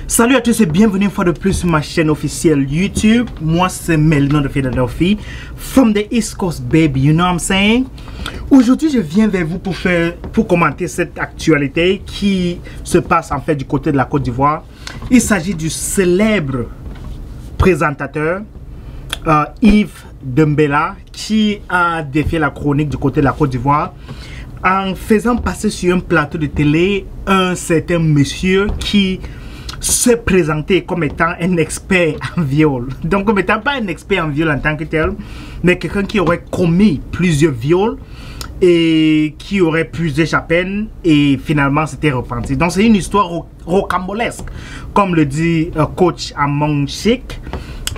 Salut à tous et bienvenue une fois de plus sur ma chaîne officielle YouTube. Moi c'est Melino de Philadelphie, from the East Coast baby, you know what I'm saying? Aujourd'hui je viens vers vous pour commenter cette actualité qui se passe en fait du côté de la Côte d'Ivoire. Il s'agit du célèbre présentateur Yves Dembella qui a défié la chronique du côté de la Côte d'Ivoire en faisant passer sur un plateau de télé un certain monsieur qui se présentait comme étant un expert en viol. Donc comme étant pas un expert en viol en tant que tel, mais quelqu'un qui aurait commis plusieurs viols et qui aurait plusieurs peine et finalement s'était repenti. Donc c'est une histoire rocambolesque, comme le dit coach Amon Chic.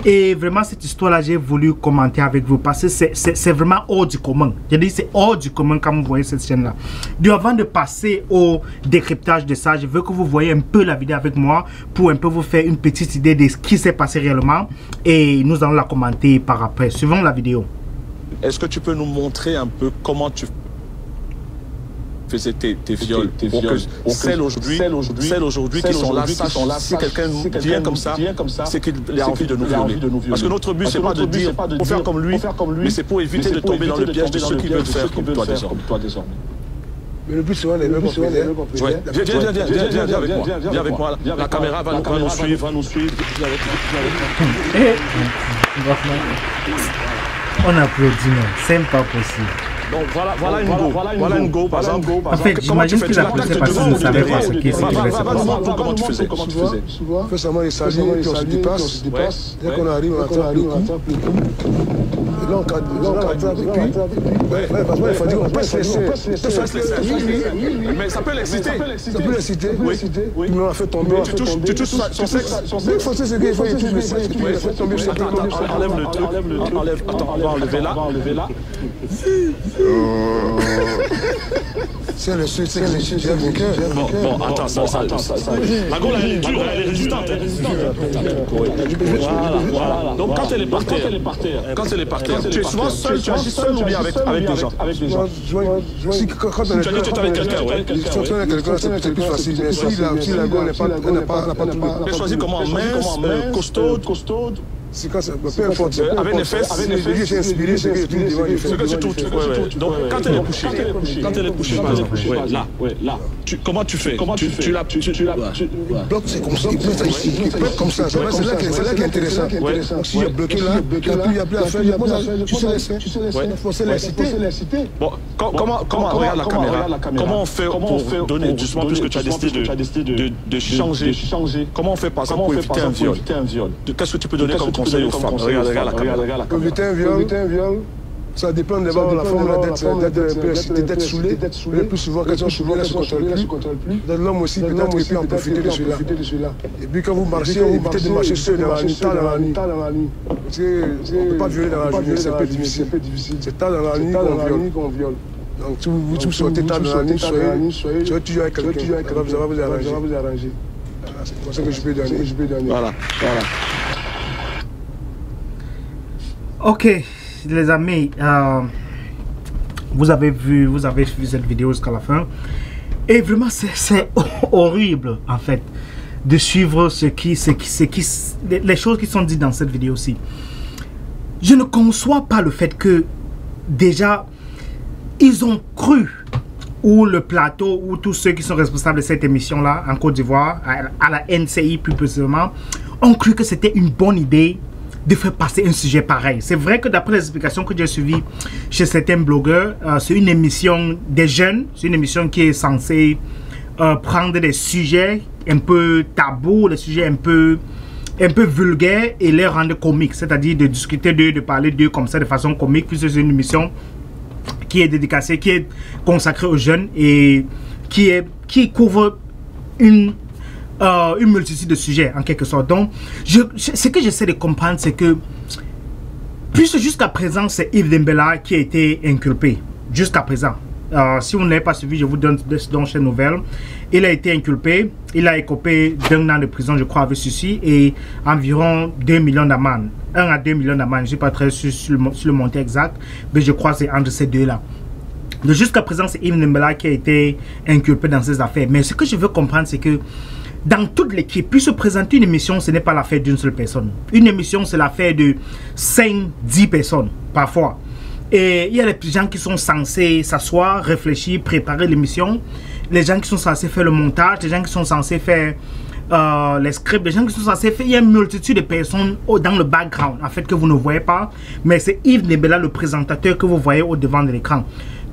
Et vraiment cette histoire là j'ai voulu commenter avec vous parce que c'est vraiment hors du commun. Je dis c'est hors du commun quand vous voyez cette chaîne là. Donc avant de passer au décryptage de ça, je veux que vous voyez un peu la vidéo avec moi pour un peu vous faire une petite idée de ce qui s'est passé réellement et nous allons la commenter par après. Suivons la vidéo. Est-ce que tu peux nous montrer un peu comment tu faisais tes viols pour que celles aujourd'hui qui sont là sachent si quelqu'un vient comme ça, c'est qu'il a envie de nous violer. Parce que notre but c'est pas de dire faut faire comme lui, mais c'est pour éviter de tomber dans le piège de ceux qui veulent faire comme toi désormais. Mais le but c'est les mêmes qu'on faisait. Viens avec moi. La caméra va nous suivre. On applaudit, c'est pas possible. Donc voilà une go par exemple. En fait, j'imagine qu'il a poussé parce qu'il ne savait pas ce qui s'est passé. Comment tu faisais? On fait seulement les saluts, puis on se dépasse. Dès qu'on arrive, on attrape le coup. Et là, on attrape, et puis... parce qu'il faut dire qu'on peut se laisser. Mais ça peut l'exciter. Ça peut l'exciter. Oui. Mais on l'a fait tomber. Tu touches son sexe. Il faut se dire qu'il touche le sexe. Il faut tomber. Enlève le truc. Attends, on va enlever là. C'est le sucre, c'est le cœur. Bon, attends, ça. La gaule, elle est dure, elle est résistante. Voilà. Donc, quand elle est par terre, tu es souvent seul, tu agis seul ou bien avec des gens? Quand on est avec quelqu'un, ouais. Quand on est avec quelqu'un, c'est plus facile. Mais si la gaule n'est pas tombée. Tu choisis comment? Mince, costaude. C'est quand peu importe. Avec les fesses. J'ai inspiré, c'est que tout devant les fesses. Ce que tu touches. Donc, quand elle est couchée, par exemple, là. Comment tu fais? Tu la bloques, c'est comme ça. Il peut être comme ça. C'est là qui est intéressant. Donc, si il y a bloqué là, il n'y a plus à faire. Tu sais laisser. Il faut se laisser. Bon, regarde la caméra. Comment on fait pour donner, justement, puisque tu as décidé de changer. Comment on fait, par exemple, pour éviter un viol? Qu'est-ce que tu peux donner comme conseil aux femmes? Regarde la caméra. Pour éviter un viol, ça dépend d'abord de la femme d'être saoulée. Le plus souvent, quand ils sont saoulés, elle ne se contrôle plus. Dans l'homme aussi, peut-être qu'il peut en profiter de celui-là. Et puis quand vous marchez, évitez de marcher seul dans la nuit. Parce qu'on ne peut pas violer dans la journée, c'est un peu difficile. C'est tard dans la nuit qu'on viole. Donc si vous sortez tard dans la nuit, soyez toujours avec quelqu'un. Ça va vous arranger. C'est pour ça que je peux donner. Voilà. Ok, les amis, vous avez vu cette vidéo jusqu'à la fin. Et vraiment, c'est horrible, en fait, de suivre les choses qui sont dites dans cette vidéo aussi. Je ne conçois pas le fait que, déjà, ils ont cru, ou le plateau, ou tous ceux qui sont responsables de cette émission-là, en Côte d'Ivoire, à la NCI plus précisément, ont cru que c'était une bonne idée de faire passer un sujet pareil. C'est vrai que d'après les explications que j'ai suivies chez certains blogueurs, c'est une émission des jeunes, c'est une émission qui est censée prendre des sujets un peu tabous, des sujets un peu vulgaires et les rendre comiques, c'est-à-dire de discuter d'eux, de parler d'eux comme ça de façon comique, puisque c'est une émission qui est dédicacée, qui est consacrée aux jeunes et qui couvre une multitude de sujets en quelque sorte. Donc ce que j'essaie de comprendre, c'est que puisque jusqu'à présent c'est Yves Dembella qui a été inculpé jusqu'à présent, si vous n'avez pas suivi, je vous donne dans chaîne nouvelle, il a été inculpé, il a écopé d'1 an de prison je crois avec ceci et environ 2 millions d'amende, 1 à 2 millions d'amende, je ne suis pas très sûr sur le montant exact, mais je crois que c'est entre ces deux là. Jusqu'à présent c'est Yves Dembella qui a été inculpé dans ces affaires, mais ce que je veux comprendre, c'est que dans toute l'équipe, puisse présenter une émission, ce n'est pas l'affaire d'une seule personne. Une émission, c'est l'affaire de 5-10 personnes, parfois. Et il y a des gens qui sont censés s'asseoir, réfléchir, préparer l'émission. Les gens qui sont censés faire le montage, les gens qui sont censés faire les scripts, les gens qui sont censés faire. Il y a une multitude de personnes dans le background, en fait, que vous ne voyez pas. Mais c'est Yves Ndembela, le présentateur, que vous voyez au devant de l'écran.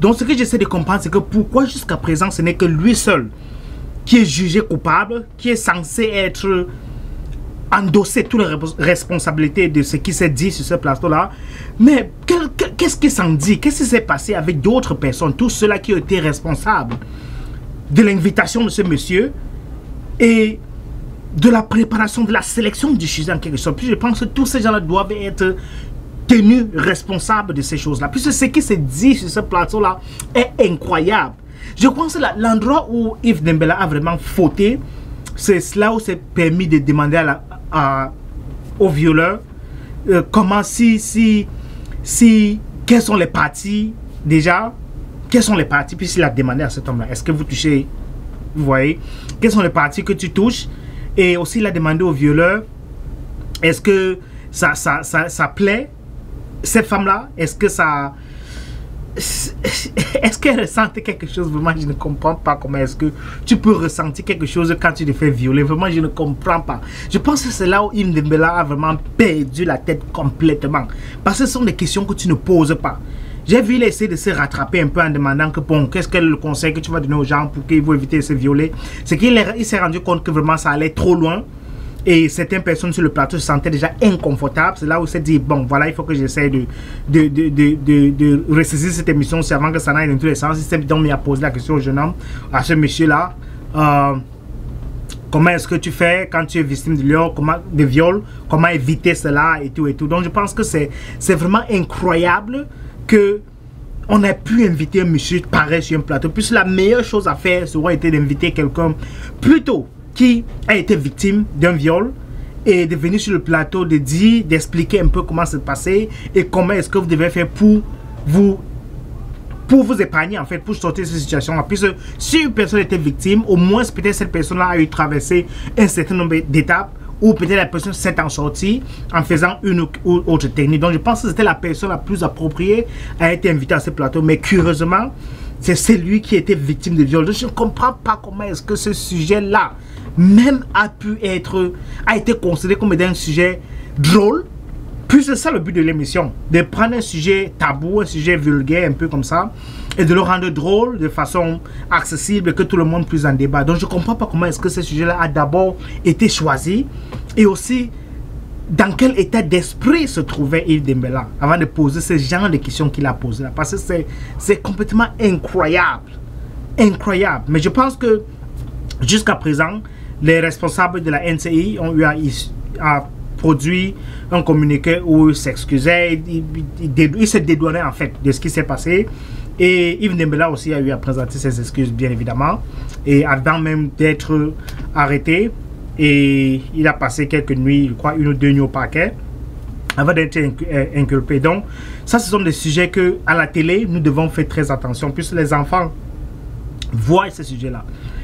Donc, ce que j'essaie de comprendre, c'est que pourquoi jusqu'à présent, ce n'est que lui seul qui est jugé coupable, qui est censé être endosser toutes les responsabilités de ce qui s'est dit sur ce plateau-là. Mais qu'est-ce qui s'en dit? Qu'est-ce qui s'est passé avec d'autres personnes, tous ceux-là qui ont été responsables de l'invitation de ce monsieur et de la préparation, de la sélection du sujet en quelque sorte? Puis je pense que tous ces gens-là doivent être tenus responsables de ces choses-là. Puisque ce qui s'est dit sur ce plateau-là est incroyable. Je pense que l'endroit où Yves Ndembela a vraiment fauté, c'est là où c'est permis de demander au violeur comment quelles sont les parties déjà, quelles sont les parties, puis s'il a demandé à cet homme-là, est-ce que vous touchez, vous voyez, quelles sont les parties que tu touches, et aussi il a demandé au violeur, est-ce que ça plaît, cette femme-là, est-ce qu'elle ressentait quelque chose? Vraiment, je ne comprends pas comment est-ce que tu peux ressentir quelque chose quand tu te fais violer. Vraiment, je ne comprends pas. Je pense que c'est là où Yves Ndembela a vraiment perdu la tête complètement. Parce que ce sont des questions que tu ne poses pas. J'ai vu il essayer de se rattraper un peu en demandant que bon, qu'est-ce que le conseil que tu vas donner aux gens pour qu'ils vont éviter de se violer. C'est qu'il s'est rendu compte que vraiment ça allait trop loin. Et certaines personnes sur le plateau se sentaient déjà inconfortables. C'est là où il s'est dit, bon, voilà, il faut que j'essaie de ressaisir cette émission avant que ça n'aille dans tous les sens. Il s'est donc mis à poser la question au jeune homme, à ce monsieur-là. Comment est-ce que tu fais quand tu es victime de viol? Comment éviter cela et tout et tout. Donc, je pense que c'est vraiment incroyable que on a pu inviter un monsieur pareil sur un plateau. Puisque la meilleure chose à faire serait été d'inviter quelqu'un plutôt qui a été victime d'un viol et de venir sur le plateau de dire, d'expliquer un peu comment c'est passé et comment est-ce que vous devez faire pour vous épargner, en fait, pour sortir de cette situation-là. Puisque si une personne était victime, au moins peut-être cette personne-là a eu traversé un certain nombre d'étapes ou peut-être la personne s'est en sortie en faisant une ou autre technique. Donc je pense que c'était la personne la plus appropriée à être invitée à ce plateau. Mais curieusement, c'est celui qui était victime de viol. Donc je ne comprends pas comment est-ce que ce sujet-là même a été considéré comme un sujet drôle. Puis c'est ça le but de l'émission, de prendre un sujet tabou, un sujet vulgaire, un peu comme ça, et de le rendre drôle de façon accessible, que tout le monde puisse en débattre. Donc je ne comprends pas comment est-ce que ce sujet-là a d'abord été choisi, et aussi dans quel état d'esprit se trouvait Yves Ndembela avant de poser ce genre de questions qu'il a posées là. Parce que c'est complètement incroyable. Incroyable. Mais je pense que jusqu'à présent, les responsables de la NCI ont eu à produire un communiqué où ils s'excusaient, ils se dédouanaient en fait de ce qui s'est passé. Et Yves Ndembela aussi a eu à présenter ses excuses, bien évidemment, et avant même d'être arrêté. Et il a passé quelques nuits, je crois 1 ou 2 nuits au parquet avant d'être inculpé. Donc ça, ce sont des sujets que à la télé nous devons faire très attention, puisque les enfants voient ces sujets là.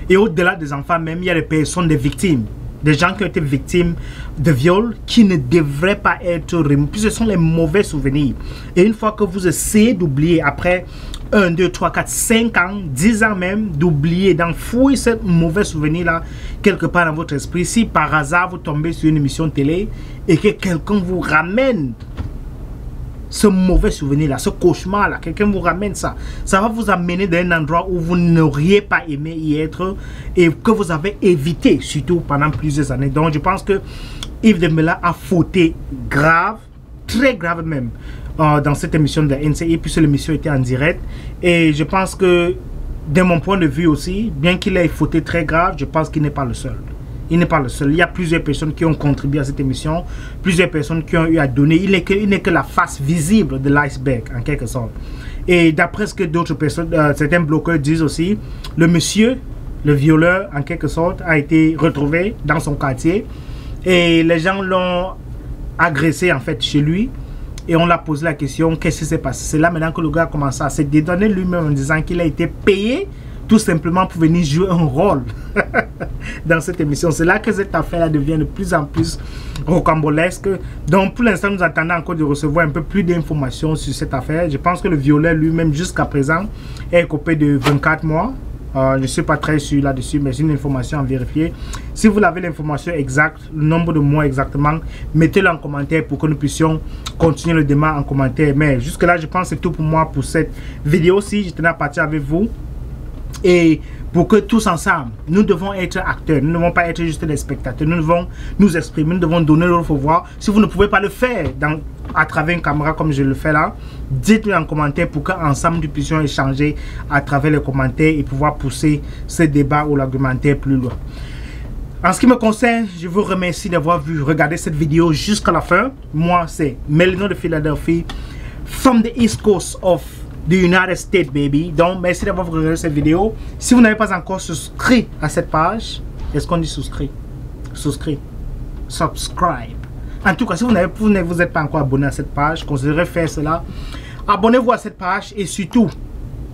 Et au-delà des enfants même, il y a des personnes, des victimes, des gens qui ont été victimes de viol qui ne devraient pas être remis, puisque ce sont les mauvais souvenirs. Et une fois que vous essayez d'oublier, après 1, 2, 3, 4, 5 ans, 10 ans même, d'oublier, d'enfouir ce mauvais souvenir-là quelque part dans votre esprit, si par hasard vous tombez sur une émission de télé et que quelqu'un vous ramène ce mauvais souvenir-là, ce cauchemar-là, quelqu'un vous ramène ça, ça va vous amener dans un endroit où vous n'auriez pas aimé y être et que vous avez évité, surtout pendant plusieurs années. Donc je pense que Yves Ndembela a fauté grave, très grave même, dans cette émission de la NCI, puisque l'émission était en direct. Et je pense que, de mon point de vue aussi, bien qu'il ait fauté très grave, je pense qu'il n'est pas le seul. Il n'est pas le seul. Il y a plusieurs personnes qui ont contribué à cette émission, plusieurs personnes qui ont eu à donner. Il n'est que la face visible de l'iceberg, en quelque sorte. Et d'après ce que d'autres personnes, certains bloqueurs disent aussi, le monsieur, le violeur, en quelque sorte, a été retrouvé dans son quartier. Et les gens l'ont agressé, en fait, chez lui. Et on l'a posé la question, qu'est-ce qui s'est passé? C'est là maintenant que le gars a commencé à se dédouaner lui-même en disant qu'il a été payé tout simplement pour venir jouer un rôle dans cette émission. C'est là que cette affaire devient de plus en plus rocambolesque. Donc pour l'instant, nous attendons encore de recevoir un peu plus d'informations sur cette affaire. Je pense que le violet lui-même jusqu'à présent est coupé de 24 mois. Je ne suis pas très sûr là-dessus, mais c'est une information à vérifier. Si vous avez l'information exacte, le nombre de mois exactement, mettez-le en commentaire pour que nous puissions continuer le débat en commentaire. Mais jusque-là, je pense que c'est tout pour moi pour cette vidéo-ci. Je tenais à partir avec vous. Et pour que tous ensemble, nous devons être acteurs, nous ne devons pas être juste des spectateurs, nous devons nous exprimer, nous devons donner notre voix. Si vous ne pouvez pas le faire à travers une caméra comme je le fais là, dites-le en commentaire pour qu'ensemble nous puissions échanger à travers les commentaires et pouvoir pousser ce débat ou l'argumentaire plus loin. En ce qui me concerne, je vous remercie d'avoir regardé cette vidéo jusqu'à la fin. Moi, c'est Melino de Philadelphie, from the East Coast of the United States, baby. Donc, merci d'avoir regardé cette vidéo. Si vous n'avez pas encore souscrit à cette page, est-ce qu'on dit souscrit? Souscrit. Subscribe. En tout cas, si vous ne vous êtes pas encore abonné à cette page, considérez faire cela. Abonnez-vous à cette page et surtout,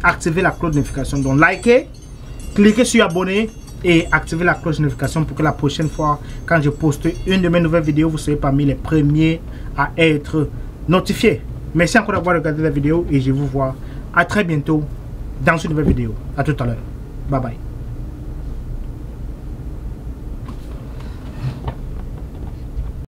activez la cloche de notification. Donc, likez, cliquez sur abonner et activez la cloche de notification pour que la prochaine fois, quand je poste une de mes nouvelles vidéos, vous soyez parmi les premiers à être notifiés. Merci encore d'avoir regardé la vidéo et je vous vois à très bientôt dans une nouvelle vidéo. À tout à l'heure. Bye bye.